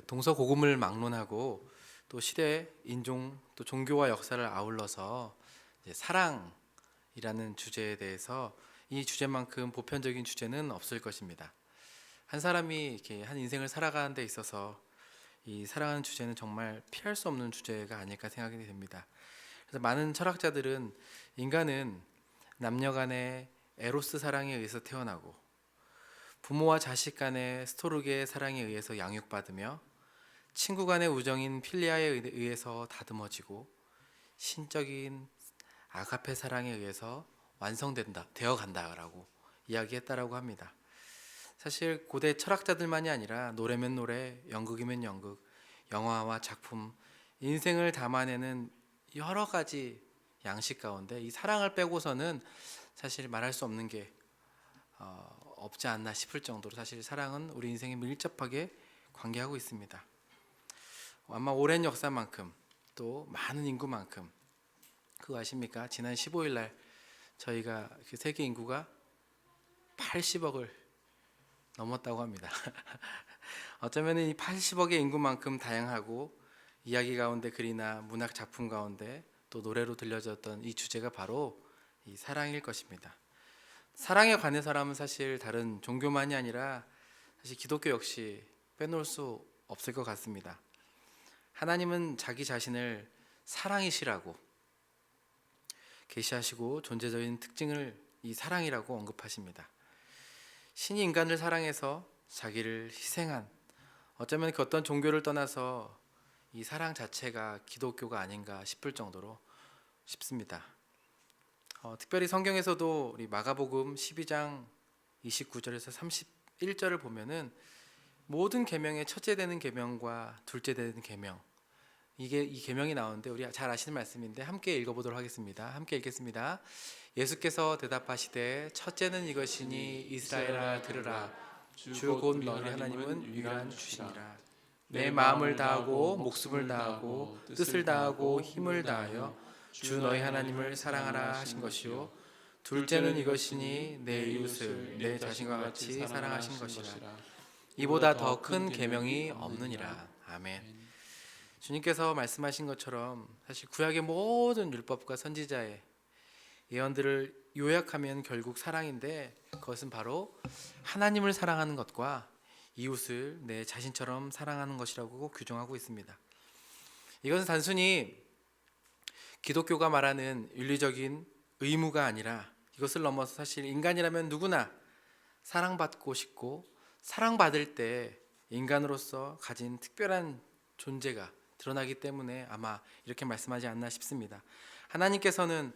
동서고금을 막론하고 또 시대, 인종, 또 종교와 역사를 아울러서 이제 사랑이라는 주제에 대해서 이 주제만큼 보편적인 주제는 없을 것입니다. 한 사람이 이렇게 한 인생을 살아가는 데 있어서 이 사랑하는 주제는 정말 피할 수 없는 주제가 아닐까 생각이 됩니다. 그래서 많은 철학자들은 인간은 남녀 간의 에로스 사랑에 의해서 태어나고 부모와 자식 간의 스토르게 사랑에 의해서 양육받으며 친구 간의 우정인 필리아에 의해서 다듬어지고 신적인 아가페 사랑에 의해서 되어 간다라고 이야기했다라고 합니다. 사실 고대 철학자들만이 아니라 노래면 노래, 연극이면 연극, 영화와 작품, 인생을 담아내는 여러 가지 양식 가운데 이 사랑을 빼고서는 사실 말할 수 없는 게 없지 않나 싶을 정도로 사실 사랑은 우리 인생에 밀접하게 관계하고 있습니다. 아마 오랜 역사만큼 또 많은 인구만큼 그거 아십니까? 지난 15일 날 저희가 그 세계 인구가 80억을 넘었다고 합니다. 어쩌면 이 80억의 인구만큼 다양하고 이야기 가운데 글이나 문학 작품 가운데 또 노래로 들려졌던 이 주제가 바로 이 사랑일 것입니다. 사랑에 관해서라면 사실 다른 종교만이 아니라 사실 기독교 역시 빼놓을 수 없을 것 같습니다. 하나님은 자기 자신을 사랑이시라고 계시하시고 존재적인 특징을 이 사랑이라고 언급하십니다. 신이 인간을 사랑해서 자기를 희생한, 어쩌면 그 어떤 종교를 떠나서 이 사랑 자체가 기독교가 아닌가 싶을 정도로 싶습니다. 특별히 성경에서도 우리 마가복음 12장 29절에서 31절을 보면은 모든 계명의 첫째 되는 계명과 둘째 되는 계명, 이게 이 계명이 나오는데 우리 잘 아시는 말씀인데 함께 읽어보도록 하겠습니다. 함께 읽겠습니다. 예수께서 대답하시되 첫째는 이것이니 이스라엘아 들으라. 주 곧 너희 하나님은 유일한 주시니라. 내 마음을 다하고 목숨을 다하고 뜻을 다하고 힘을 다하여 주 너희 하나님을 사랑하라 하신 것이요 둘째는 이것이니 내 이웃을 내 자신과 같이 사랑하신 것이라. 이보다 더 큰 계명이 없느니라. 아멘. 주님께서 말씀하신 것처럼 사실 구약의 모든 율법과 선지자의 예언들을 요약하면 결국 사랑인데 그것은 바로 하나님을 사랑하는 것과 이웃을 내 자신처럼 사랑하는 것이라고 규정하고 있습니다. 이것은 단순히 기독교가 말하는 윤리적인 의무가 아니라 이것을 넘어서 사실 인간이라면 누구나 사랑받고 싶고 사랑받을 때 인간으로서 가진 특별한 존재가 드러나기 때문에 아마 이렇게 말씀하지 않나 싶습니다. 하나님께서는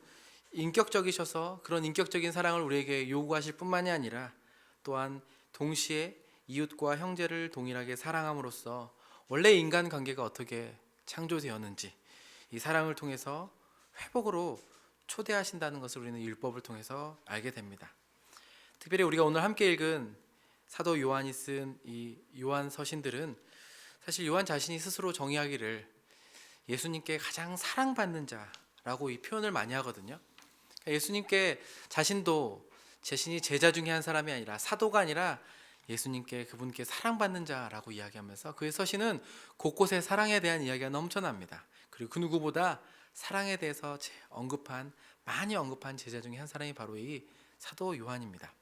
인격적이셔서 그런 인격적인 사랑을 우리에게 요구하실 뿐만이 아니라 또한 동시에 이웃과 형제를 동일하게 사랑함으로써 원래 인간관계가 어떻게 창조되었는지 이 사랑을 통해서 회복으로 초대하신다는 것을 우리는 율법을 통해서 알게 됩니다. 특별히 우리가 오늘 함께 읽은 사도 요한이 쓴 이 요한 서신들은 사실 요한 자신이 스스로 정의하기를 예수님께 가장 사랑받는 자라고 이 표현을 많이 하거든요. 예수님께 자신도 자신이 제자 중에 한 사람이 아니라 사도가 아니라 예수님께 그분께 사랑받는 자라고 이야기하면서 그의 서신은 곳곳에 사랑에 대한 이야기가 넘쳐납니다. 그리고 그 누구보다 사랑에 대해서 많이 언급한 제자 중에 한 사람이 바로 이 사도 요한입니다.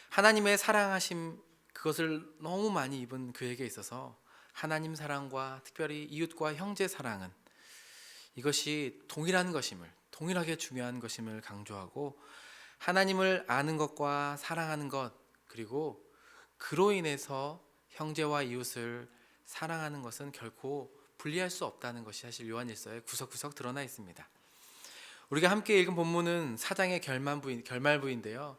하나님의 사랑하심 그것을 너무 많이 입은 그에게 있어서 하나님 사랑과 특별히 이웃과 형제 사랑은 이것이 동일하게 중요한 것임을 강조하고 하나님을 아는 것과 사랑하는 것 그리고 그로 인해서 형제와 이웃을 사랑하는 것은 결코 분리할 수 없다는 것이 사실 요한일서에 구석구석 드러나 있습니다. 우리가 함께 읽은 본문은 4장의 결말부인데요.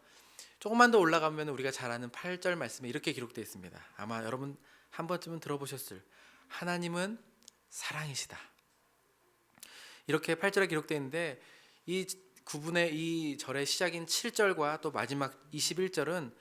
조금만 더 올라가면 우리가 잘 아는 8절 말씀에 이렇게 기록되어 있습니다. 아마 여러분 한 번쯤은 들어보셨을 하나님은 사랑이시다. 이렇게 8절에 기록되어 있는데 이 구분의 이 절의 시작인 7절과 또 마지막 21절은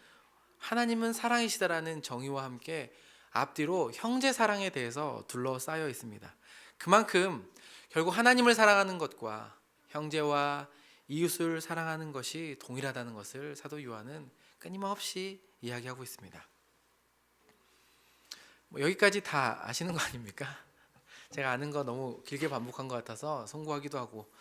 하나님은 사랑이시다라는 정의와 함께 앞뒤로 형제 사랑에 대해서 둘러싸여 있습니다. 그만큼 결국 하나님을 사랑하는 것과 형제와 이웃을 사랑하는 것이 동일하다는 것을 사도 요한은 끊임없이 이야기하고 있습니다. 뭐 여기까지 다 아시는 거 아닙니까? 제가 아는 거 너무 길게 반복한 것 같아서 송구하기도 하고.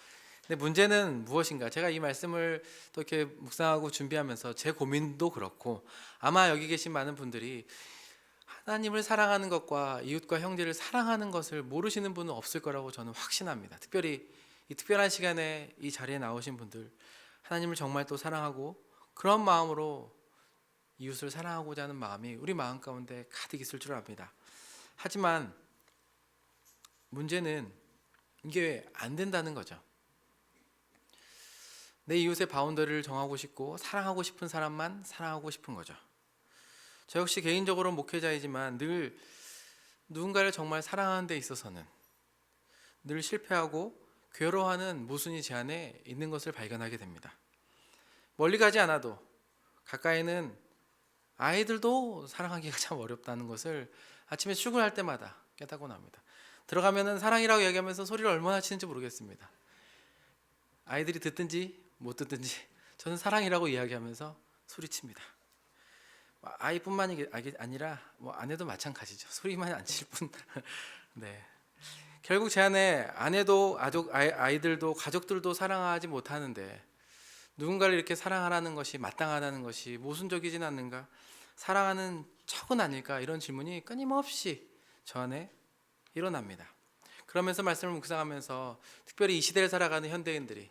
근데 문제는 무엇인가? 제가 이 말씀을 또 이렇게 묵상하고 준비하면서 제 고민도 그렇고, 아마 여기 계신 많은 분들이 하나님을 사랑하는 것과 이웃과 형제를 사랑하는 것을 모르시는 분은 없을 거라고 저는 확신합니다. 특별히 이 특별한 시간에 이 자리에 나오신 분들, 하나님을 정말 또 사랑하고 그런 마음으로 이웃을 사랑하고자 하는 마음이 우리 마음 가운데 가득 있을 줄 압니다. 하지만 문제는 이게 안 된다는 거죠. 내 이웃의 바운더리를 정하고 싶고 사랑하고 싶은 사람만 사랑하고 싶은 거죠. 저 역시 개인적으로 목회자이지만 늘 누군가를 정말 사랑하는 데 있어서는 늘 실패하고 괴로워하는 모순이 제 안에 있는 것을 발견하게 됩니다. 멀리 가지 않아도 가까이는 아이들도 사랑하기가 참 어렵다는 것을 아침에 출근할 때마다 깨닫곤 합니다. 들어가면은 사랑이라고 얘기하면서 소리를 얼마나 치는지 모르겠습니다. 아이들이 듣든지 못 듣든지 저는 사랑이라고 이야기하면서 소리칩니다. 아이뿐만이 아니라 뭐 아내도 마찬가지죠. 소리만 안 칠 뿐. 네. 결국 제 안에 아내도 아이들도 가족들도 사랑하지 못하는데 누군가를 이렇게 사랑하라는 것이 마땅하다는 것이 모순적이진 않는가? 사랑하는 척은 아닐까? 이런 질문이 끊임없이 저 안에 일어납니다. 그러면서 말씀을 묵상하면서 특별히 이 시대를 살아가는 현대인들이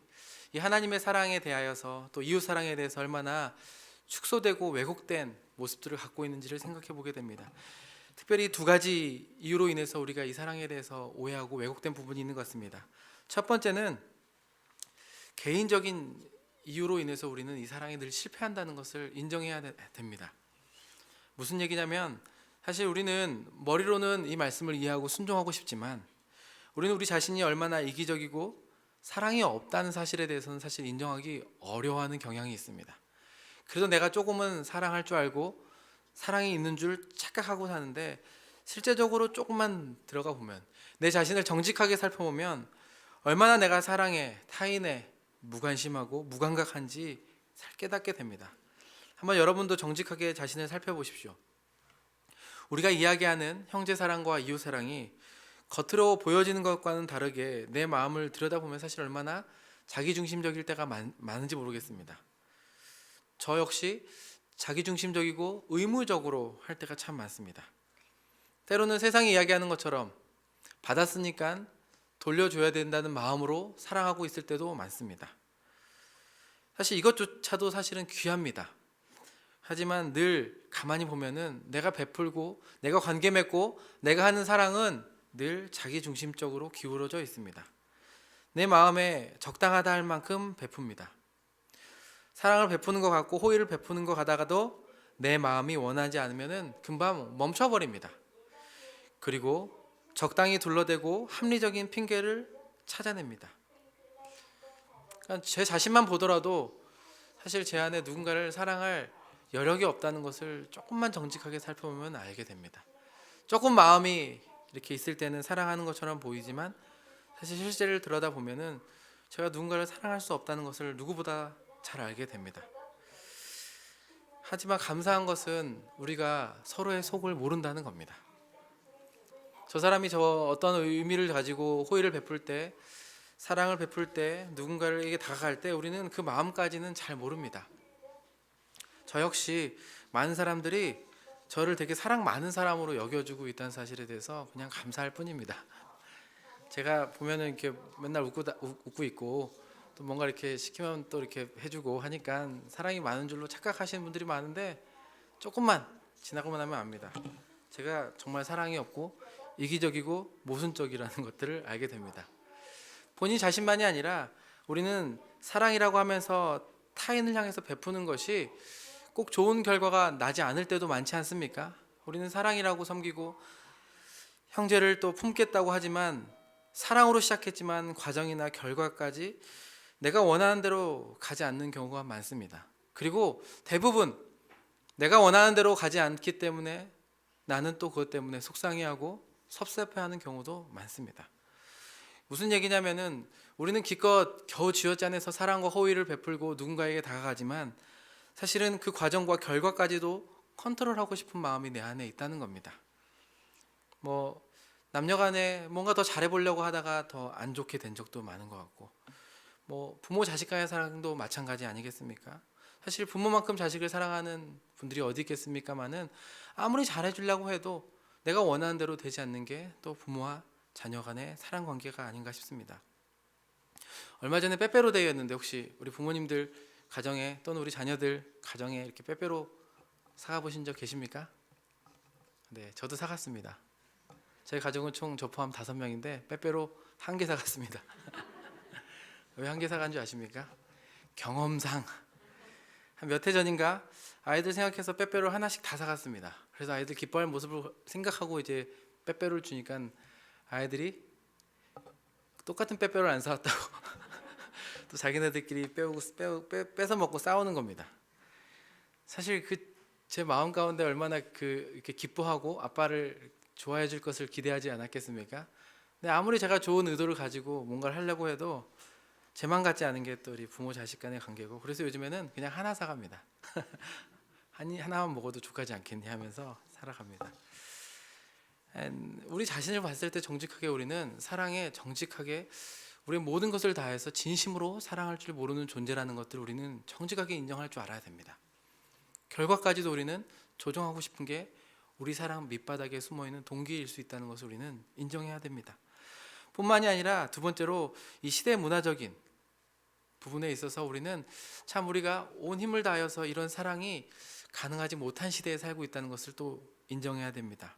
이 하나님의 사랑에 대하여서 또 이웃 사랑에 대해서 얼마나 축소되고 왜곡된 모습들을 갖고 있는지를 생각해 보게 됩니다. 특별히 두 가지 이유로 인해서 우리가 이 사랑에 대해서 오해하고 왜곡된 부분이 있는 것 같습니다. 첫 번째는 개인적인 이유로 인해서 우리는 이 사랑에 늘 실패한다는 것을 인정해야 됩니다. 무슨 얘기냐면 사실 우리는 머리로는 이 말씀을 이해하고 순종하고 싶지만 우리는 우리 자신이 얼마나 이기적이고 사랑이 없다는 사실에 대해서는 사실 인정하기 어려워하는 경향이 있습니다. 그래서 내가 조금은 사랑할 줄 알고 사랑이 있는 줄 착각하고 사는데 실제적으로 조금만 들어가 보면 내 자신을 정직하게 살펴보면 얼마나 내가 사랑에 타인에 무관심하고 무감각한지 깨닫게 됩니다. 한번 여러분도 정직하게 자신을 살펴보십시오. 우리가 이야기하는 형제 사랑과 이웃 사랑이 겉으로 보여지는 것과는 다르게 내 마음을 들여다보면 사실 얼마나 자기중심적일 때가 많은지 모르겠습니다. 저 역시 자기중심적이고 의무적으로 할 때가 참 많습니다. 때로는 세상이 이야기하는 것처럼 받았으니까 돌려줘야 된다는 마음으로 사랑하고 있을 때도 많습니다. 사실 이것조차도 사실은 귀합니다. 하지만 늘 가만히 보면은 내가 베풀고 내가 관계 맺고 내가 하는 사랑은 늘 자기중심적으로 기울어져 있습니다. 내 마음에 적당하다 할 만큼 베풉니다. 사랑을 베푸는 것 같고 호의를 베푸는 것 같다가도 내 마음이 원하지 않으면 금방 멈춰버립니다. 그리고 적당히 둘러대고 합리적인 핑계를 찾아냅니다. 그러니까 제 자신만 보더라도 사실 제 안에 누군가를 사랑할 여력이 없다는 것을 조금만 정직하게 살펴보면 알게 됩니다. 조금 마음이 이렇게 있을 때는 사랑하는 것처럼 보이지만 사실 실제를 들여다보면은 제가 누군가를 사랑할 수 없다는 것을 누구보다 잘 알게 됩니다. 하지만 감사한 것은 우리가 서로의 속을 모른다는 겁니다. 저 사람이 저 어떤 의미를 가지고 호의를 베풀 때, 사랑을 베풀 때, 누군가에게 다가갈 때 우리는 그 마음까지는 잘 모릅니다. 저 역시 많은 사람들이 저를 되게 사랑 많은 사람으로 여겨주고 있다는 사실에 대해서 그냥 감사할 뿐입니다. 제가 보면은 이렇게 맨날 웃고 있고 또 뭔가 이렇게 시키면 또 이렇게 해주고 하니까 사랑이 많은 줄로 착각하시는 분들이 많은데 조금만 지나고만 하면 압니다. 제가 정말 사랑이 없고 이기적이고 모순적이라는 것들을 알게 됩니다. 본인 자신만이 아니라 우리는 사랑이라고 하면서 타인을 향해서 베푸는 것이 꼭 좋은 결과가 나지 않을 때도 많지 않습니까? 우리는 사랑이라고 섬기고 형제를 또 품겠다고 하지만 사랑으로 시작했지만 과정이나 결과까지 내가 원하는 대로 가지 않는 경우가 많습니다. 그리고 대부분 내가 원하는 대로 가지 않기 때문에 나는 또 그것 때문에 속상해하고 섭섭해하는 경우도 많습니다. 무슨 얘기냐면은 우리는 기껏 겨우 쥐어짜내서 사랑과 호의를 베풀고 누군가에게 다가가지만 사실은 그 과정과 결과까지도 컨트롤하고 싶은 마음이 내 안에 있다는 겁니다. 뭐 남녀간에 뭔가 더 잘해보려고 하다가 더 안 좋게 된 적도 많은 것 같고, 뭐 부모 자식 간의 사랑도 마찬가지 아니겠습니까? 사실 부모만큼 자식을 사랑하는 분들이 어디 있겠습니까마는 아무리 잘해주려고 해도 내가 원하는 대로 되지 않는 게 또 부모와 자녀 간의 사랑 관계가 아닌가 싶습니다. 얼마 전에 빼빼로데이였는데 혹시 우리 부모님들 가정에 또는 우리 자녀들 가정에 이렇게 빼빼로 사가 보신 적 계십니까? 네, 저도 사갔습니다. 저희 가족은 총 저 포함 5명인데 빼빼로 1개 사갔습니다. 왜 1개 사간 줄 아십니까? 경험상 한 몇 해 전인가 아이들 생각해서 빼빼로 하나씩 다 사갔습니다. 그래서 아이들 기뻐할 모습을 생각하고 이제 빼빼로를 주니까 아이들이 똑같은 빼빼로를 안 사왔다고 또 자기네들끼리 뺏어 먹고 싸우는 겁니다. 사실 그 제 마음 가운데 얼마나 이렇게 기뻐하고 아빠를 좋아해 줄 것을 기대하지 않았겠습니까? 근데 아무리 제가 좋은 의도를 가지고 뭔가를 하려고 해도 제 맘 같지 않은 게 또 우리 부모 자식 간의 관계고, 그래서 요즘에는 그냥 하나 사갑니다. 하나만 먹어도 족하지 않겠니 하면서 살아갑니다. 우리 자신을 봤을 때 정직하게 우리는 사랑에 정직하게 우리의 모든 것을 다해서 진심으로 사랑할 줄 모르는 존재라는 것들을 우리는 정직하게 인정할 줄 알아야 됩니다. 결과까지도 우리는 조정하고 싶은 게 우리 사랑 밑바닥에 숨어있는 동기일 수 있다는 것을 우리는 인정해야 됩니다. 뿐만이 아니라 두 번째로 이 시대 문화적인 부분에 있어서 우리는 참 우리가 온 힘을 다하여서 이런 사랑이 가능하지 못한 시대에 살고 있다는 것을 또 인정해야 됩니다.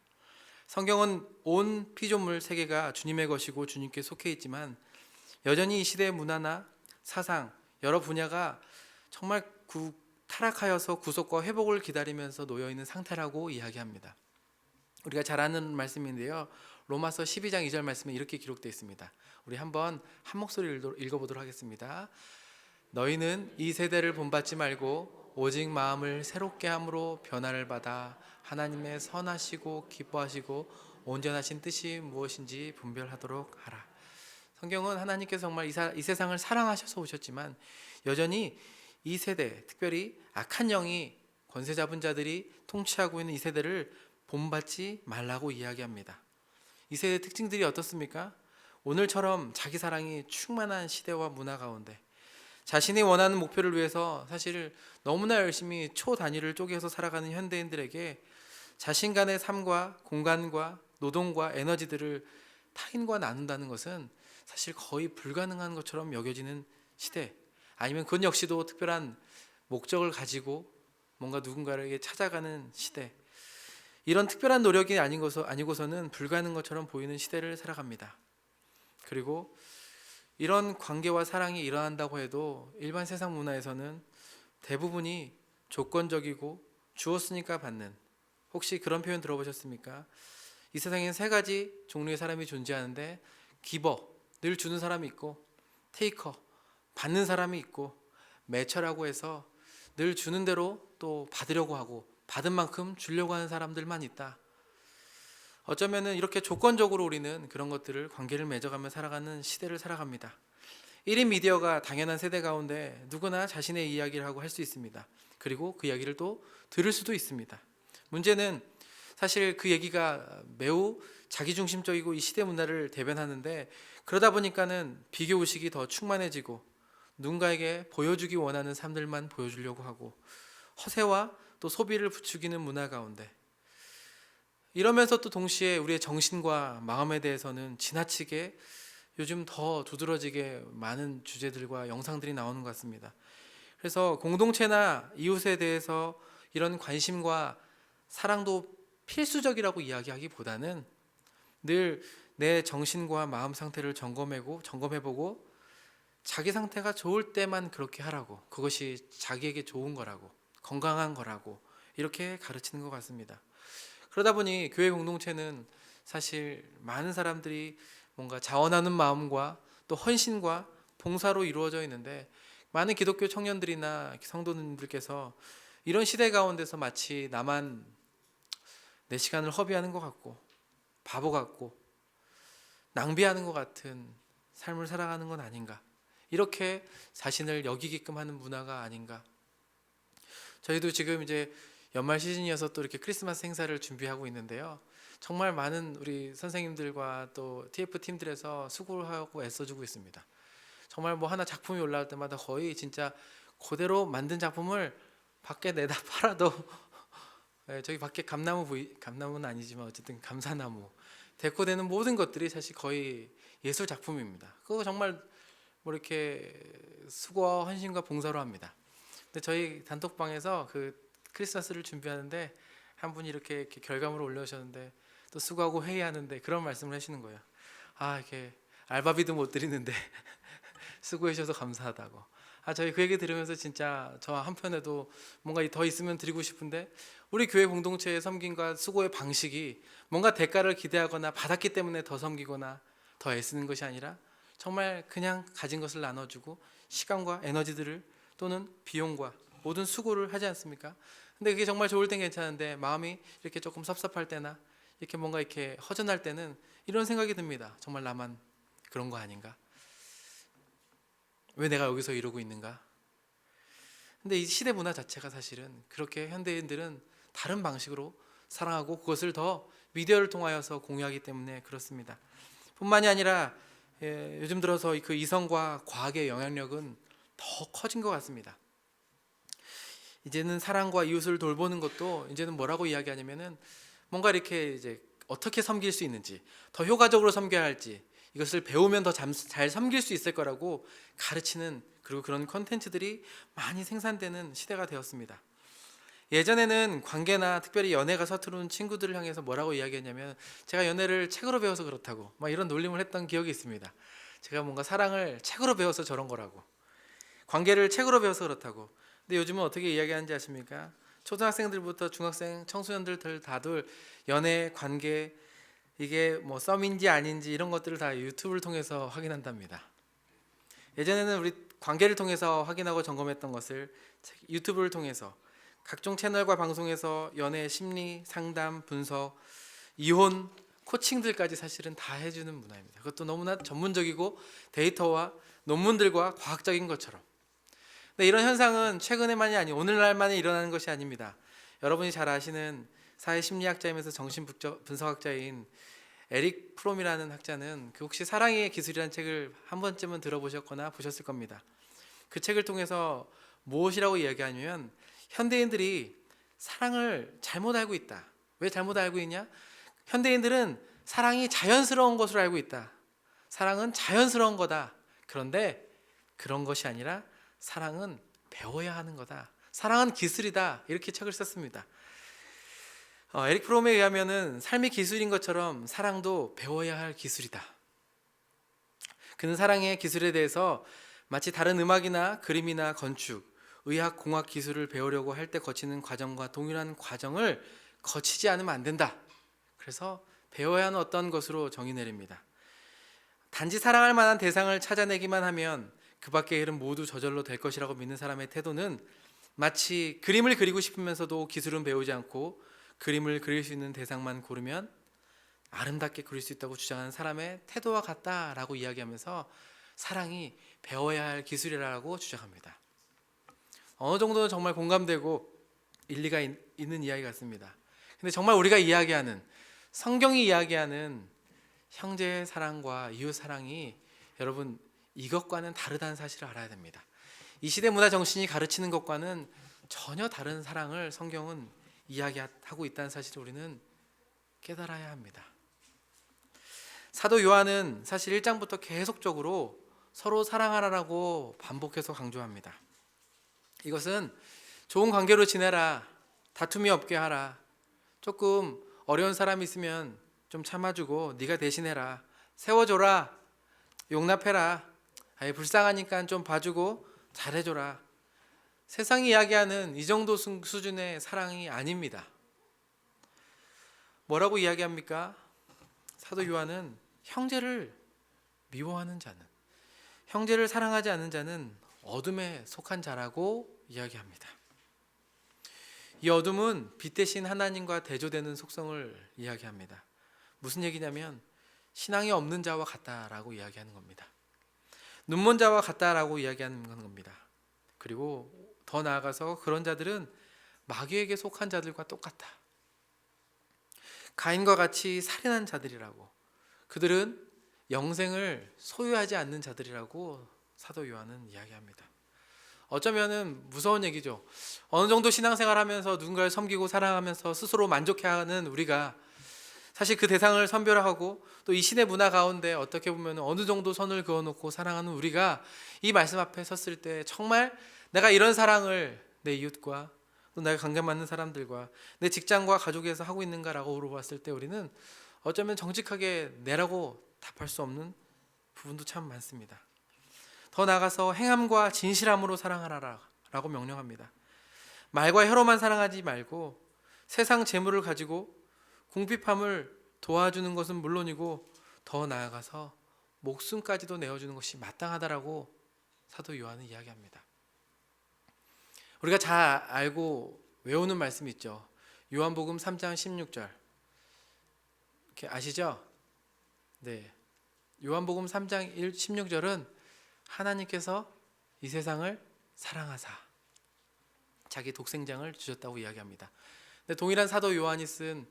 성경은 온 피조물 세계가 주님의 것이고 주님께 속해 있지만 여전히 이 시대의 문화나 사상 여러 분야가 정말 타락하여서 구속과 회복을 기다리면서 놓여있는 상태라고 이야기합니다. 우리가 잘 아는 말씀인데요, 로마서 12장 2절 말씀에 이렇게 기록되어 있습니다. 우리 한번 한 목소리로 읽어보도록 하겠습니다. 너희는 이 세대를 본받지 말고 오직 마음을 새롭게 함으로 변화를 받아 하나님의 선하시고 기뻐하시고 온전하신 뜻이 무엇인지 분별하도록 하라. 성경은 하나님께서 정말 이 세상을 사랑하셔서 오셨지만 여전히 이 세대, 특별히 악한 영이 권세 잡은 자들이 통치하고 있는 이 세대를 본받지 말라고 이야기합니다. 이 세대의 특징들이 어떻습니까? 오늘처럼 자기 사랑이 충만한 시대와 문화 가운데 자신이 원하는 목표를 위해서 사실 너무나 열심히 초단위를 쪼개서 살아가는 현대인들에게 자신 간의 삶과 공간과 노동과 에너지들을 타인과 나눈다는 것은 사실 거의 불가능한 것처럼 여겨지는 시대, 아니면 그것 역시도 특별한 목적을 가지고 뭔가 누군가에게 찾아가는 시대, 이런 특별한 노력이 아니고서는 불가능한 것처럼 보이는 시대를 살아갑니다. 그리고 이런 관계와 사랑이 일어난다고 해도 일반 세상 문화에서는 대부분이 조건적이고 주었으니까 받는, 혹시 그런 표현 들어보셨습니까? 이 세상에는 3가지 종류의 사람이 존재하는데 기버, 늘 주는 사람이 있고, 테이커, 받는 사람이 있고, 매처라고 해서 늘 주는 대로 또 받으려고 하고 받은 만큼 주려고 하는 사람들만 있다. 어쩌면은 이렇게 조건적으로 우리는 그런 것들을 관계를 맺어가며 살아가는 시대를 살아갑니다. 1인 미디어가 당연한 세대 가운데 누구나 자신의 이야기를 하고 할 수 있습니다. 그리고 그 이야기를 또 들을 수도 있습니다. 문제는 사실 그 얘기가 매우 자기중심적이고 이 시대 문화를 대변하는데, 그러다 보니까는 비교의식이 더 충만해지고 누군가에게 보여주기 원하는 삶들만 보여주려고 하고 허세와 또 소비를 부추기는 문화 가운데, 이러면서 또 동시에 우리의 정신과 마음에 대해서는 지나치게 요즘 더 두드러지게 많은 주제들과 영상들이 나오는 것 같습니다. 그래서 공동체나 이웃에 대해서 이런 관심과 사랑도 필수적이라고 이야기하기보다는 늘 내 정신과 마음 상태를 점검해보고 자기 상태가 좋을 때만 그렇게 하라고, 그것이 자기에게 좋은 거라고, 건강한 거라고 이렇게 가르치는 것 같습니다. 그러다 보니 교회 공동체는 사실 많은 사람들이 뭔가 자원하는 마음과 또 헌신과 봉사로 이루어져 있는데, 많은 기독교 청년들이나 성도님들께서 이런 시대 가운데서 마치 나만 내 시간을 허비하는 것 같고 바보 같고 낭비하는 것 같은 삶을 살아가는 건 아닌가, 이렇게 자신을 여기게끔 하는 문화가 아닌가. 저희도 지금 이제 연말 시즌이어서 또 이렇게 크리스마스 행사를 준비하고 있는데요. 정말 많은 우리 선생님들과 또 TF 팀들에서 수고를 하고 애써주고 있습니다. 정말 뭐 하나 작품이 올라올 때마다 거의 진짜 그대로 만든 작품을 밖에 내다 팔아도 저기 밖에 감나무는 아니지만 어쨌든 감사나무 데코되는 모든 것들이 사실 거의 예술 작품입니다. 그거 정말 뭐 이렇게 수고와 헌신과 봉사로 합니다. 근데 저희 단톡방에서 그 크리스마스를 준비하는데 한 분이 이렇게 결과물을 올려주셨는데 또 수고하고 회의하는데 그런 말씀을 하시는 거예요. 아, 이렇게 알바비도 못 드리는데 수고해 주셔서 감사하다고. 저희 그 얘기 들으면서 진짜 저 한편에도 뭔가 더 있으면 드리고 싶은데, 우리 교회 공동체의 섬김과 수고의 방식이 뭔가 대가를 기대하거나 받았기 때문에 더 섬기거나 더 애쓰는 것이 아니라 정말 그냥 가진 것을 나눠주고 시간과 에너지들을 또는 비용과 모든 수고를 하지 않습니까? 근데 그게 정말 좋을 땐 괜찮은데 마음이 이렇게 조금 섭섭할 때나 이렇게 뭔가 이렇게 허전할 때는 이런 생각이 듭니다. 정말 나만 그런 거 아닌가? 왜 내가 여기서 이러고 있는가? 근데 이 시대 문화 자체가 사실은 그렇게 현대인들은 다른 방식으로 사랑하고 그것을 더 미디어를 통하여서 공유하기 때문에 그렇습니다. 뿐만이 아니라 요즘 들어서 그 이성과 과학의 영향력은 더 커진 것 같습니다. 이제는 사랑과 이웃을 돌보는 것도 이제는 뭐라고 이야기하냐면은 뭔가 이렇게 이제 어떻게 섬길 수 있는지, 더 효과적으로 섬겨야 할지, 이것을 배우면 더 잘 섬길 수 있을 거라고 가르치는, 그리고 그런 컨텐츠들이 많이 생산되는 시대가 되었습니다. 예전에는 관계나 특별히 연애가 서투른 친구들을 향해서 뭐라고 이야기했냐면, 제가 연애를 책으로 배워서 그렇다고 막 이런 놀림을 했던 기억이 있습니다. 제가 뭔가 사랑을 책으로 배워서 저런 거라고, 관계를 책으로 배워서 그렇다고. 근데 요즘은 어떻게 이야기하는지 아십니까? 초등학생들부터 중학생, 청소년들 다들 연애, 관계, 이게 뭐 썸인지 아닌지 이런 것들을 다 유튜브를 통해서 확인한답니다. 예전에는 우리 관계를 통해서 확인하고 점검했던 것을 유튜브를 통해서 각종 채널과 방송에서 연애, 심리, 상담, 분석, 이혼, 코칭들까지 사실은 다 해주는 문화입니다. 그것도 너무나 전문적이고 데이터와 논문들과 과학적인 것처럼. 근데 이런 현상은 최근에만이 아니고 오늘날만에 일어나는 것이 아닙니다. 여러분이 잘 아시는 사회심리학자이면서 정신분석학자인 에릭 프롬이라는 학자는 그 혹시 사랑의 기술이라는 책을 한 번쯤은 들어보셨거나 보셨을 겁니다. 그 책을 통해서 무엇이라고 이야기하냐면, 현대인들이 사랑을 잘못 알고 있다. 왜 잘못 알고 있냐? 현대인들은 사랑이 자연스러운 것으로 알고 있다. 사랑은 자연스러운 거다. 그런데 그런 것이 아니라 사랑은 배워야 하는 거다. 사랑은 기술이다. 이렇게 책을 썼습니다. 에릭 프롬에 의하면은 삶이 기술인 것처럼 사랑도 배워야 할 기술이다. 그는 사랑의 기술에 대해서 마치 다른 음악이나 그림이나 건축, 의학, 공학 기술을 배우려고 할 때 거치는 과정과 동일한 과정을 거치지 않으면 안 된다. 그래서 배워야 하는 어떤 것으로 정의 내립니다. 단지 사랑할 만한 대상을 찾아내기만 하면 그 밖의 일은 모두 저절로 될 것이라고 믿는 사람의 태도는 마치 그림을 그리고 싶으면서도 기술은 배우지 않고 그림을 그릴 수 있는 대상만 고르면 아름답게 그릴 수 있다고 주장하는 사람의 태도와 같다라고 이야기하면서 사랑이 배워야 할 기술이라고 주장합니다. 어느 정도는 정말 공감되고 일리가 있는 이야기 같습니다. 근데 정말 우리가 이야기하는, 성경이 이야기하는 형제의 사랑과 이웃 사랑이 여러분 이것과는 다르다는 사실을 알아야 됩니다. 이 시대 문화 정신이 가르치는 것과는 전혀 다른 사랑을 성경은 이야기하고 있다는 사실을 우리는 깨달아야 합니다. 사도 요한은 사실 1장부터 계속적으로 서로 사랑하라고 반복해서 강조합니다. 이것은 좋은 관계로 지내라, 다툼이 없게 하라, 조금 어려운 사람이 있으면 좀 참아주고 네가 대신해라, 세워줘라, 용납해라, 불쌍하니까 좀 봐주고 잘해줘라. 세상이 이야기하는 이 정도 수준의 사랑이 아닙니다. 뭐라고 이야기합니까? 사도 요한은 형제를 미워하는 자는, 형제를 사랑하지 않는 자는 어둠에 속한 자라고 이야기합니다. 이 어둠은 빛 대신 하나님과 대조되는 속성을 이야기합니다. 무슨 얘기냐면 신앙이 없는 자와 같다라고 이야기하는 겁니다. 눈먼 자와 같다라고 이야기하는 겁니다. 그리고 더 나아가서 그런 자들은 마귀에게 속한 자들과 똑같다. 가인과 같이 살인한 자들이라고, 그들은 영생을 소유하지 않는 자들이라고 사도 요한은 이야기합니다. 어쩌면은 무서운 얘기죠. 어느 정도 신앙생활하면서 누군가를 섬기고 사랑하면서 스스로 만족해하는 우리가 사실 그 대상을 선별하고 또 이 신의 문화 가운데 어떻게 보면 어느 정도 선을 그어놓고 사랑하는 우리가 이 말씀 앞에 섰을 때 정말 내가 이런 사랑을 내 이웃과 또 내가 관계맞는 사람들과 내 직장과 가족에서 하고 있는가라고 물어봤을 때 우리는 어쩌면 정직하게 내라고 답할 수 없는 부분도 참 많습니다. 더 나아가서 행함과 진실함으로 사랑하라 라고 명령합니다. 말과 혀로만 사랑하지 말고 세상 재물을 가지고 궁핍함을 도와주는 것은 물론이고 더 나아가서 목숨까지도 내어주는 것이 마땅하다라고 사도 요한은 이야기합니다. 우리가 잘 알고 외우는 말씀이 있죠. 요한복음 3장 16절 이렇게 아시죠? 네. 요한복음 3장 16절은 하나님께서 이 세상을 사랑하사 자기 독생장을 주셨다고 이야기합니다. 근데 동일한 사도 요한이 쓴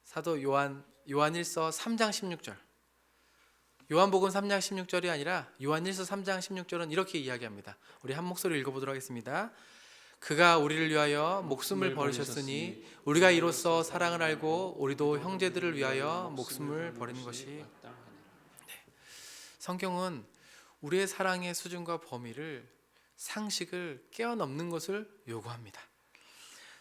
사도 요한일서 3장 16절, 요한복음 3장 16절이 아니라 요한일서 3장 16절은 이렇게 이야기합니다. 우리 한 목소리 읽어보도록 하겠습니다. 그가 우리를 위하여 목숨을 버리셨으니 우리가 이로써 사랑을 알고 우리도 형제들을 위하여 목숨을 버리는 것이. 성경은 우리의 사랑의 수준과 범위를, 상식을 깨어넘는 것을 요구합니다.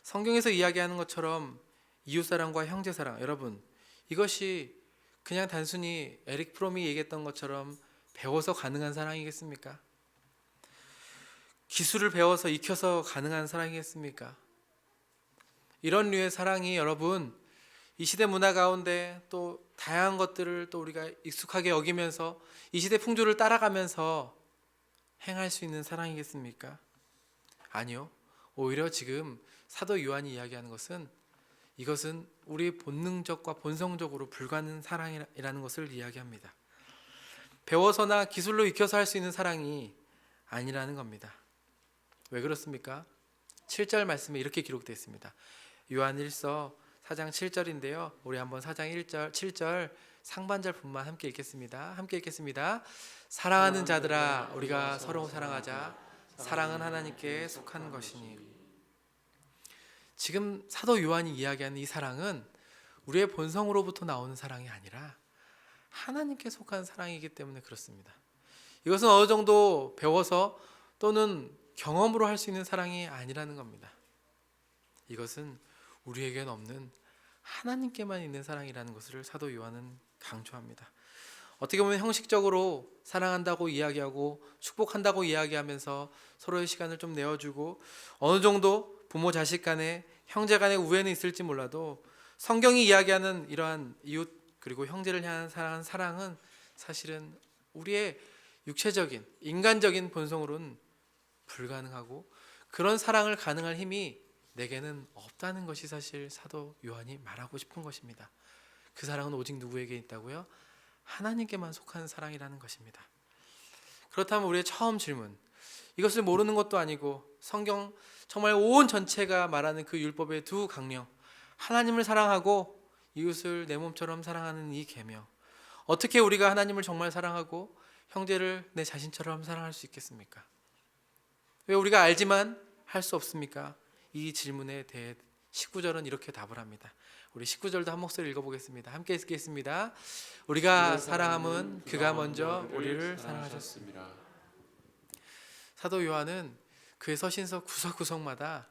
성경에서 이야기하는 것처럼 이웃사랑과 형제사랑, 여러분 이것이 그냥 단순히 에릭 프롬이 얘기했던 것처럼 배워서 가능한 사랑이겠습니까? 기술을 배워서 익혀서 가능한 사랑이겠습니까? 이런 류의 사랑이 여러분 이 시대 문화 가운데 또 다양한 것들을 또 우리가 익숙하게 여기면서 이 시대 풍조를 따라가면서 행할 수 있는 사랑이겠습니까? 아니요. 오히려 지금 사도 요한이 이야기하는 것은 이것은 우리 본능적과 본성적으로 불가능한 사랑이라는 것을 이야기합니다. 배워서나 기술로 익혀서 할 수 있는 사랑이 아니라는 겁니다. 왜 그렇습니까? 7절 말씀에 이렇게 기록되어 있습니다. 요한일서 4장 7절인데요. 우리 한번 4장 1절, 7절 상반절뿐만 함께 읽겠습니다. 함께 읽겠습니다. 사랑하는 자들아 우리가 서로 사랑하자. 사랑은 하나님께 속한 것이니. 지금 사도 요한이 이야기하는 이 사랑은 우리의 본성으로부터 나오는 사랑이 아니라 하나님께 속한 사랑이기 때문에 그렇습니다. 이것은 어느 정도 배워서 또는 경험으로 할 수 있는 사랑이 아니라는 겁니다. 이것은 우리에게는 없는 하나님께만 있는 사랑이라는 것을 사도 요한은 강조합니다. 어떻게 보면 형식적으로 사랑한다고 이야기하고 축복한다고 이야기하면서 서로의 시간을 좀 내어주고 어느 정도 부모 자식 간에 형제 간의 우애는 있을지 몰라도 성경이 이야기하는 이러한 이웃 그리고 형제를 향한 사랑은 사실은 우리의 육체적인 인간적인 본성으로는 불가능하고 그런 사랑을 가능할 힘이 내게는 없다는 것이 사실 사도 요한이 말하고 싶은 것입니다. 그 사랑은 오직 누구에게 있다고요? 하나님께만 속한 사랑이라는 것입니다. 그렇다면 우리의 처음 질문, 이것을 모르는 것도 아니고 성경 정말 온 전체가 말하는 그 율법의 두 강령, 하나님을 사랑하고 이웃을 내 몸처럼 사랑하는 이 계명, 어떻게 우리가 하나님을 정말 사랑하고 형제를 내 자신처럼 사랑할 수 있겠습니까? 왜 우리가 알지만 할 수 없습니까? 이 질문에 대해 19절은 이렇게 답을 합니다. 우리 19절도 한 목소리 읽어보겠습니다. 함께 읽겠습니다. 우리가 사랑함은 그가 먼저 우리를 사랑하셨습니다. 사도 요한은 그의 서신서 구석구석마다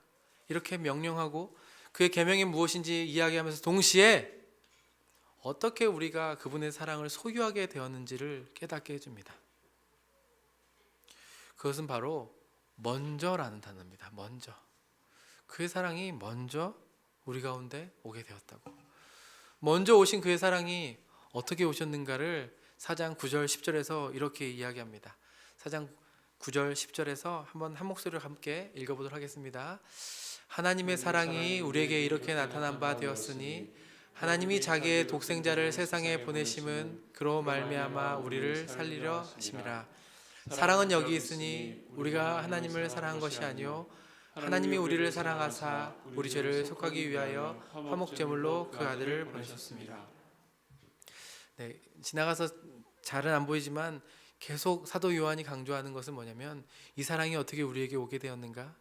이렇게 명령하고 그의 계명이 무엇인지 이야기하면서 동시에 어떻게 우리가 그분의 사랑을 소유하게 되었는지를 깨닫게 해줍니다. 그것은 바로 먼저라는 단어입니다. 먼저. 그의 사랑이 먼저 우리 가운데 오게 되었다고. 먼저 오신 그의 사랑이 어떻게 오셨는가를 4장 9절 10절에서 이렇게 이야기합니다. 4장 9절 10절에서 한번 한 목소리로 함께 읽어보도록 하겠습니다. 하나님의 사랑이 우리에게 이렇게 나타난 바 되었으니 하나님이 자기의 독생자를 세상에 보내심은 그로 말미암아 우리를 살리려 하심이라. 사랑은 여기 있으니 우리가 하나님을 사랑한 것이 아니요 하나님이 우리를 사랑하사 우리 죄를 속하기 위하여 화목제물로 그 아들을 보내셨습니다. 네, 지나가서 잘은 안 보이지만 계속 사도 요한이 강조하는 것은 뭐냐면 이 사랑이 어떻게 우리에게 오게 되었는가?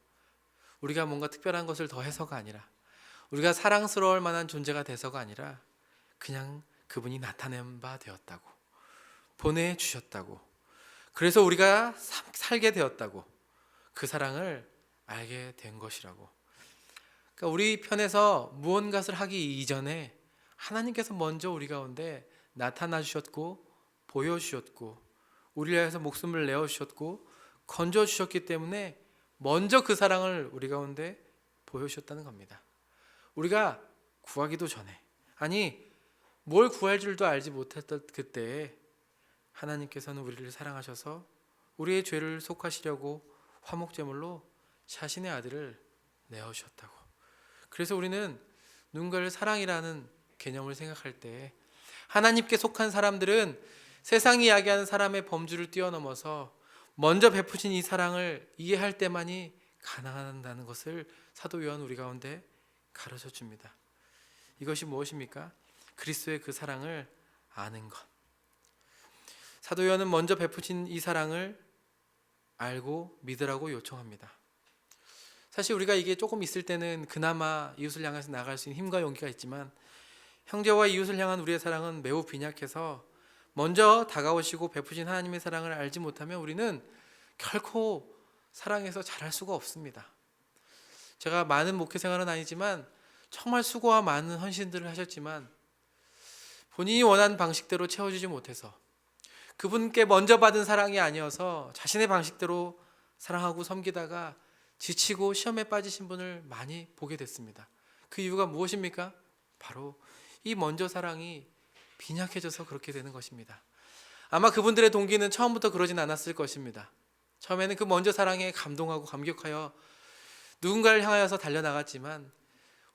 우리가 뭔가 특별한 것을 더 해서가 아니라, 우리가 사랑스러울 만한 존재가 돼서가 아니라 그냥 그분이 나타낸 바 되었다고, 보내주셨다고, 그래서 우리가 살게 되었다고, 그 사랑을 알게 된 것이라고. 그러니까 우리 편에서 무언가를 하기 이전에 하나님께서 먼저 우리 가운데 나타나 주셨고 보여주셨고 우리를 위해서 목숨을 내어주셨고 건져주셨기 때문에 먼저 그 사랑을 우리 가운데 보여주셨다는 겁니다. 우리가 구하기도 전에, 아니 뭘 구할 줄도 알지 못했던 그때에 하나님께서는 우리를 사랑하셔서 우리의 죄를 속하시려고 화목제물로 자신의 아들을 내어주셨다고. 그래서 우리는 누군가를 사랑이라는 개념을 생각할 때 하나님께 속한 사람들은 세상이 이야기하는 사람의 범주를 뛰어넘어서 먼저 베푸신 이 사랑을 이해할 때만이 가능하다는 것을 사도 요한 우리 가운데 가르쳐 줍니다. 이것이 무엇입니까? 그리스도의 그 사랑을 아는 것. 사도 요한은 먼저 베푸신 이 사랑을 알고 믿으라고 요청합니다. 사실 우리가 이게 조금 있을 때는 그나마 이웃을 향해서 나갈 수 있는 힘과 용기가 있지만 형제와 이웃을 향한 우리의 사랑은 매우 빈약해서 먼저 다가오시고 베푸신 하나님의 사랑을 알지 못하면 우리는 결코 사랑해서 잘할 수가 없습니다. 제가 많은 목회 생활은 아니지만 정말 수고와 많은 헌신들을 하셨지만 본인이 원하는 방식대로 채워주지 못해서 그분께 먼저 받은 사랑이 아니어서 자신의 방식대로 사랑하고 섬기다가 지치고 시험에 빠지신 분을 많이 보게 됐습니다. 그 이유가 무엇입니까? 바로 이 먼저 사랑이 빈약해져서 그렇게 되는 것입니다. 아마 그분들의 동기는 처음부터 그러진 않았을 것입니다. 처음에는 그 먼저 사랑에 감동하고 감격하여 누군가를 향하여서 달려나갔지만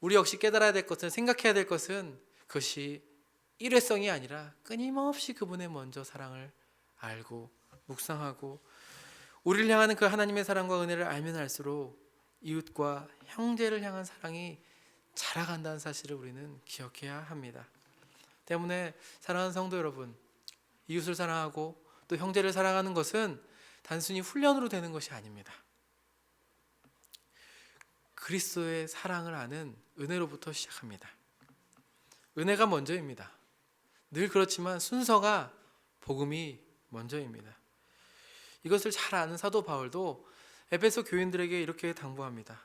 우리 역시 깨달아야 될 것은, 생각해야 될 것은 그것이 일회성이 아니라 끊임없이 그분의 먼저 사랑을 알고 묵상하고 우리를 향하는 그 하나님의 사랑과 은혜를 알면 알수록 이웃과 형제를 향한 사랑이 자라간다는 사실을 우리는 기억해야 합니다. 때문에 사랑하는 성도 여러분, 이웃을 사랑하고 또 형제를 사랑하는 것은 단순히 훈련으로 되는 것이 아닙니다. 그리스도의 사랑을 아는 은혜로부터 시작합니다. 은혜가 먼저입니다. 늘 그렇지만 순서가 복음이 먼저입니다. 이것을 잘 아는 사도 바울도 에베소 교인들에게 이렇게 당부합니다.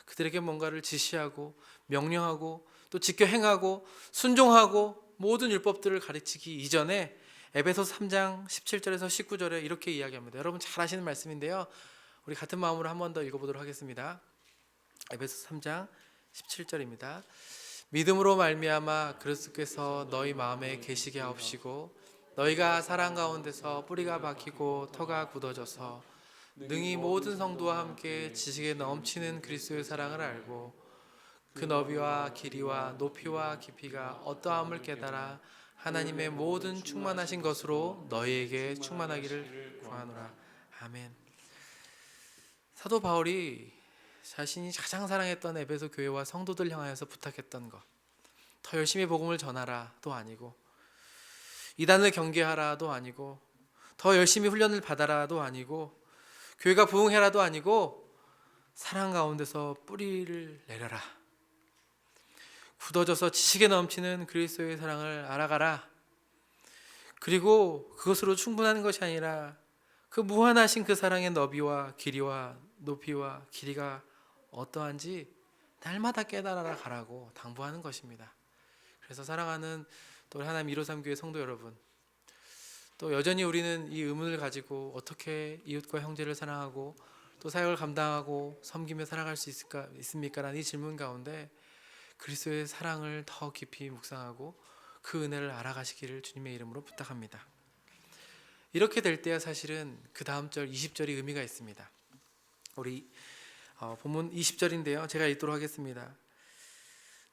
그들에게 뭔가를 지시하고 명령하고 또 지켜 행하고 순종하고 모든 율법들을 가르치기 이전에 에베소 3장 17절에서 19절에 이렇게 이야기합니다. 여러분 잘 아시는 말씀인데요, 우리 같은 마음으로 한 번 더 읽어보도록 하겠습니다. 에베소 3장 17절입니다. 믿음으로 말미암아 그리스도께서 너희 마음에 계시게 하옵시고 너희가 사랑 가운데서 뿌리가 박히고 터가 굳어져서 능히 모든 성도와 함께 지식에 넘치는 그리스도의 사랑을 알고 그 너비와 길이와 높이와 깊이가 어떠함을 깨달아 하나님의 모든 충만하신 것으로 너희에게 충만하기를 구하노라. 아멘. 사도 바울이 자신이 가장 사랑했던 에베소 교회와 성도들 향하여서 부탁했던 것, 더 열심히 복음을 전하라도 아니고 이단을 경계하라도 아니고 더 열심히 훈련을 받아라도 아니고 교회가 부흥해라도 아니고 사랑 가운데서 뿌리를 내려라, 굳어져서 지식에 넘치는 그리스도의 사랑을 알아가라. 그리고 그것으로 충분한 것이 아니라 그 무한하신 그 사랑의 너비와 길이와 높이와 길이가 어떠한지 날마다 깨달아라 가라고 당부하는 것입니다. 그래서 사랑하는 또 하나님 153 교회 성도 여러분, 또 여전히 우리는 이 의문을 가지고 어떻게 이웃과 형제를 사랑하고 또 사역을 감당하고 섬기며 살아갈 수 있습니까? 라는 이 질문 가운데 그리스도의 사랑을 더 깊이 묵상하고 그 은혜를 알아가시기를 주님의 이름으로 부탁합니다. 이렇게 될 때야 사실은 그 다음 절 20절이 의미가 있습니다. 우리 본문 20절인데요, 제가 읽도록 하겠습니다.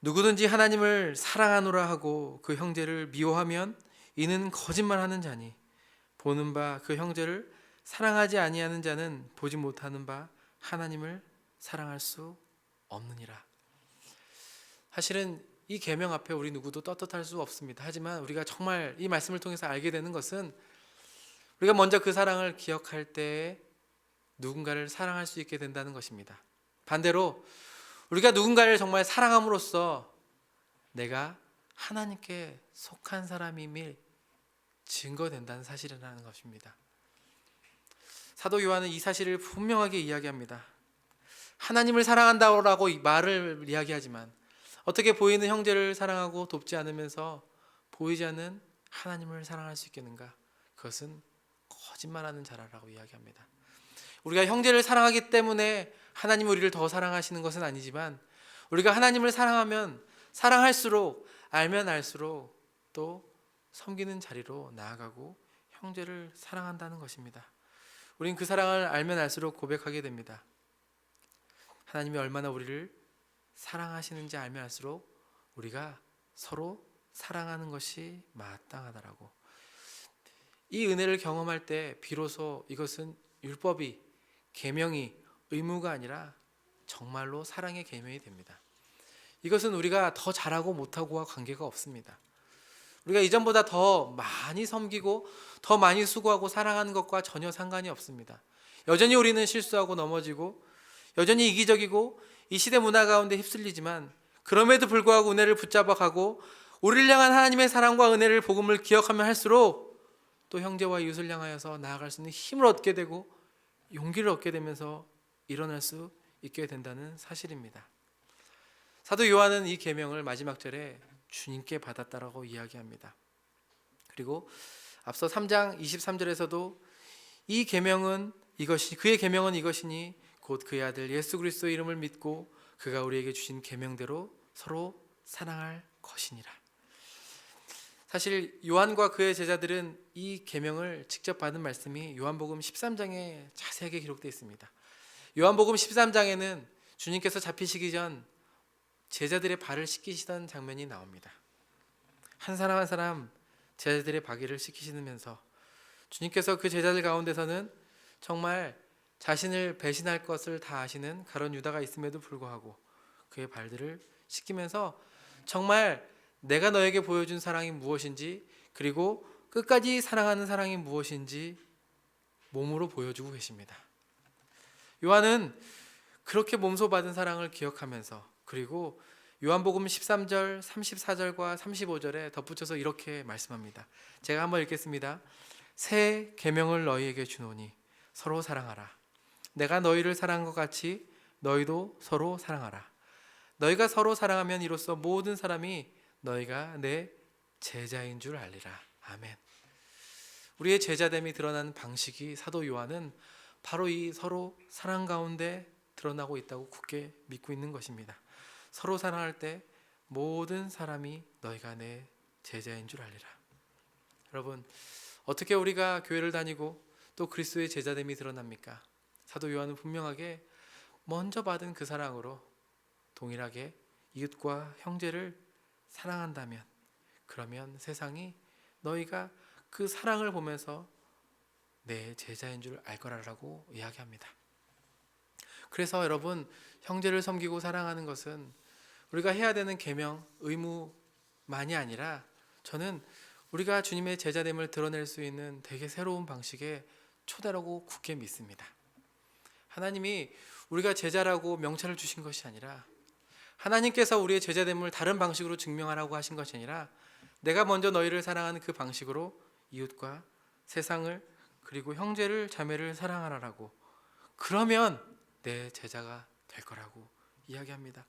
누구든지 하나님을 사랑하노라 하고 그 형제를 미워하면 이는 거짓말하는 자니 보는 바 그 형제를 사랑하지 아니하는 자는 보지 못하는 바 하나님을 사랑할 수 없느니라. 사실은 이 계명 앞에 우리 누구도 떳떳할 수 없습니다. 하지만 우리가 정말 이 말씀을 통해서 알게 되는 것은 우리가 먼저 그 사랑을 기억할 때에 누군가를 사랑할 수 있게 된다는 것입니다. 반대로 우리가 누군가를 정말 사랑함으로써 내가 하나님께 속한 사람임이 증거된다는 사실이라는 것입니다. 사도 요한은 이 사실을 분명하게 이야기합니다. 하나님을 사랑한다고 말을 이야기하지만 어떻게 보이는 형제를 사랑하고 돕지 않으면서 보이지 않는 하나님을 사랑할 수 있겠는가? 그것은 거짓말하는 자라라고 이야기합니다. 우리가 형제를 사랑하기 때문에 하나님이 우리를 더 사랑하시는 것은 아니지만 우리가 하나님을 사랑하면 사랑할수록 알면 알수록 또 섬기는 자리로 나아가고 형제를 사랑한다는 것입니다. 우린 그 사랑을 알면 알수록 고백하게 됩니다. 하나님이 얼마나 우리를 사랑하시는지 알면 알수록 우리가 서로 사랑하는 것이 마땅하다라고. 이 은혜를 경험할 때 비로소 이것은 율법이, 계명이 의무가 아니라 정말로 사랑의 계명이 됩니다. 이것은 우리가 더 잘하고 못하고와 관계가 없습니다. 우리가 이전보다 더 많이 섬기고 더 많이 수고하고 사랑하는 것과 전혀 상관이 없습니다. 여전히 우리는 실수하고 넘어지고 여전히 이기적이고 이 시대 문화 가운데 휩쓸리지만 그럼에도 불구하고 은혜를 붙잡아 가고 우리를 향한 하나님의 사랑과 은혜를 복음을 기억하면 할수록 또 형제와 이웃을 향하여서 나아갈 수 있는 힘을 얻게 되고 용기를 얻게 되면서 일어날 수 있게 된다는 사실입니다. 사도 요한은 이 계명을 마지막 절에 주님께 받았다라고 이야기합니다. 그리고 앞서 3장 23절에서도 이 계명은 그의 계명은 이것이니 곧 그의 아들 예수 그리스도의 이름을 믿고 그가 우리에게 주신 계명대로 서로 사랑할 것이니라. 사실 요한과 그의 제자들은 이 계명을 직접 받은 말씀이 요한복음 13장에 자세하게 기록되어 있습니다. 요한복음 13장에는 주님께서 잡히시기 전 제자들의 발을 씻기시던 장면이 나옵니다. 한 사람 한 사람 제자들의 발을 씻기시면서 주님께서 그 제자들 가운데서는 정말 자신을 배신할 것을 다 아시는 가룟 유다가 있음에도 불구하고 그의 발들을 씻기면서 정말 내가 너에게 보여준 사랑이 무엇인지 그리고 끝까지 사랑하는 사랑이 무엇인지 몸으로 보여주고 계십니다. 요한은 그렇게 몸소 받은 사랑을 기억하면서 그리고 요한복음 13절 34절과 35절에 덧붙여서 이렇게 말씀합니다. 제가 한번 읽겠습니다. 새 계명을 너희에게 주노니 서로 사랑하라. 내가 너희를 사랑한 것 같이 너희도 서로 사랑하라. 너희가 서로 사랑하면 이로써 모든 사람이 너희가 내 제자인 줄 알리라. 아멘. 우리의 제자됨이 드러나는 방식이 사도 요한은 바로 이 서로 사랑 가운데 드러나고 있다고 굳게 믿고 있는 것입니다. 서로 사랑할 때 모든 사람이 너희가 내 제자인 줄 알리라. 여러분, 어떻게 우리가 교회를 다니고 또 그리스도의 제자됨이 드러납니까? 사도 요한은 분명하게 먼저 받은 그 사랑으로 동일하게 이웃과 형제를 사랑한다면 그러면 세상이 너희가 그 사랑을 보면서 내 제자인 줄 알 거라고 이야기합니다. 그래서 여러분, 형제를 섬기고 사랑하는 것은 우리가 해야 되는 계명, 의무만이 아니라 저는 우리가 주님의 제자됨을 드러낼 수 있는 되게 새로운 방식의 초대라고 굳게 믿습니다. 하나님이 우리가 제자라고 명찰을 주신 것이 아니라 하나님께서 우리의 제자됨을 다른 방식으로 증명하라고 하신 것이 아니라 내가 먼저 너희를 사랑하는 그 방식으로 이웃과 세상을 그리고 형제를 자매를 사랑하라고, 그러면 내 제자가 될 거라고 이야기합니다.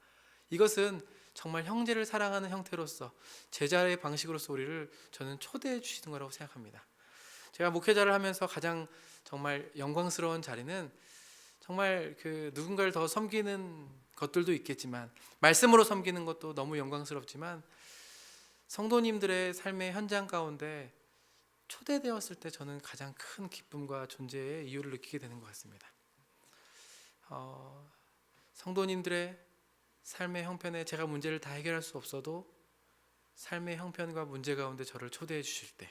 이것은 정말 형제를 사랑하는 형태로서 제자의 방식으로서 우리를 저는 초대해 주시는 거라고 생각합니다. 제가 목회자를 하면서 가장 정말 영광스러운 자리는 정말 그 누군가를 더 섬기는 것들도 있겠지만 말씀으로 섬기는 것도 너무 영광스럽지만 성도님들의 삶의 현장 가운데 초대되었을 때 저는 가장 큰 기쁨과 존재의 이유를 느끼게 되는 것 같습니다. 성도님들의 삶의 형편에 제가 문제를 다 해결할 수 없어도 삶의 형편과 문제 가운데 저를 초대해 주실 때,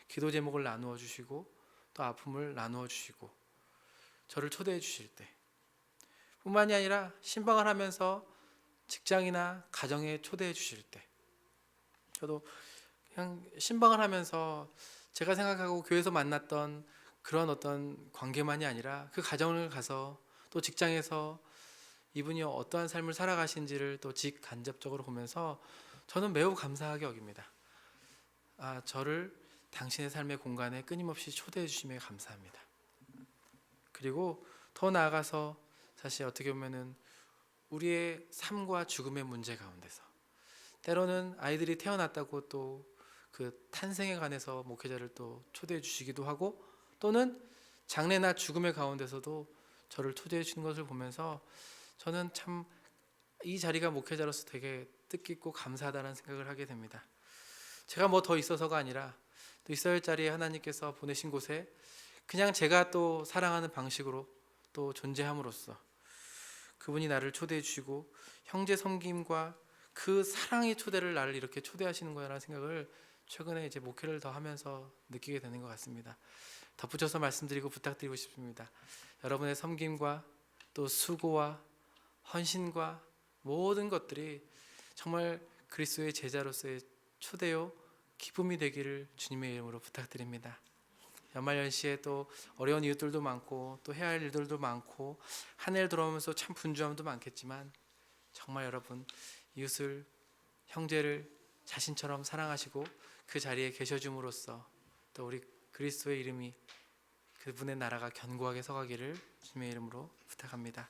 기도 제목을 나누어 주시고 또 아픔을 나누어 주시고 저를 초대해 주실 때 뿐만이 아니라 신방을 하면서 직장이나 가정에 초대해 주실 때, 저도 그냥 신방을 하면서 제가 생각하고 교회에서 만났던 그런 어떤 관계만이 아니라 그 가정을 가서 또 직장에서 이분이 어떠한 삶을 살아가신지를 또 직간접적으로 보면서 저는 매우 감사하게 여깁니다. 저를 당신의 삶의 공간에 끊임없이 초대해 주심에 감사합니다. 그리고 더 나아가서 사실 어떻게 보면은 우리의 삶과 죽음의 문제 가운데서 때로는 아이들이 태어났다고 또 그 탄생에 관해서 목회자를 또 초대해 주시기도 하고, 또는 장래나 죽음의 가운데서도 저를 초대해 주는 것을 보면서 저는 참 이 자리가 목회자로서 되게 뜻깊고 감사하다는 생각을 하게 됩니다. 제가 뭐 더 있어서가 아니라 또 있어야 할 자리에 하나님께서 보내신 곳에 그냥 제가 또 사랑하는 방식으로 또 존재함으로써 그분이 나를 초대해 주시고 형제 섬김과 그 사랑의 초대를 나를 이렇게 초대하시는 거야라는 생각을 최근에 이제 목회를 더 하면서 느끼게 되는 것 같습니다. 덧붙여서 말씀드리고 부탁드리고 싶습니다. 여러분의 섬김과 또 수고와 헌신과 모든 것들이 정말 그리스도의 제자로서의 초대요 기쁨이 되기를 주님의 이름으로 부탁드립니다. 연말연시에 또 어려운 이웃들도 많고 또 해야 할 일들도 많고 한 해를 돌아오면서 참 분주함도 많겠지만, 정말 여러분 이웃을, 형제를 자신처럼 사랑하시고 그 자리에 계셔줌으로써 또 우리 그리스도의 이름이, 그분의 나라가 견고하게 서가기를 주님의 이름으로 부탁합니다.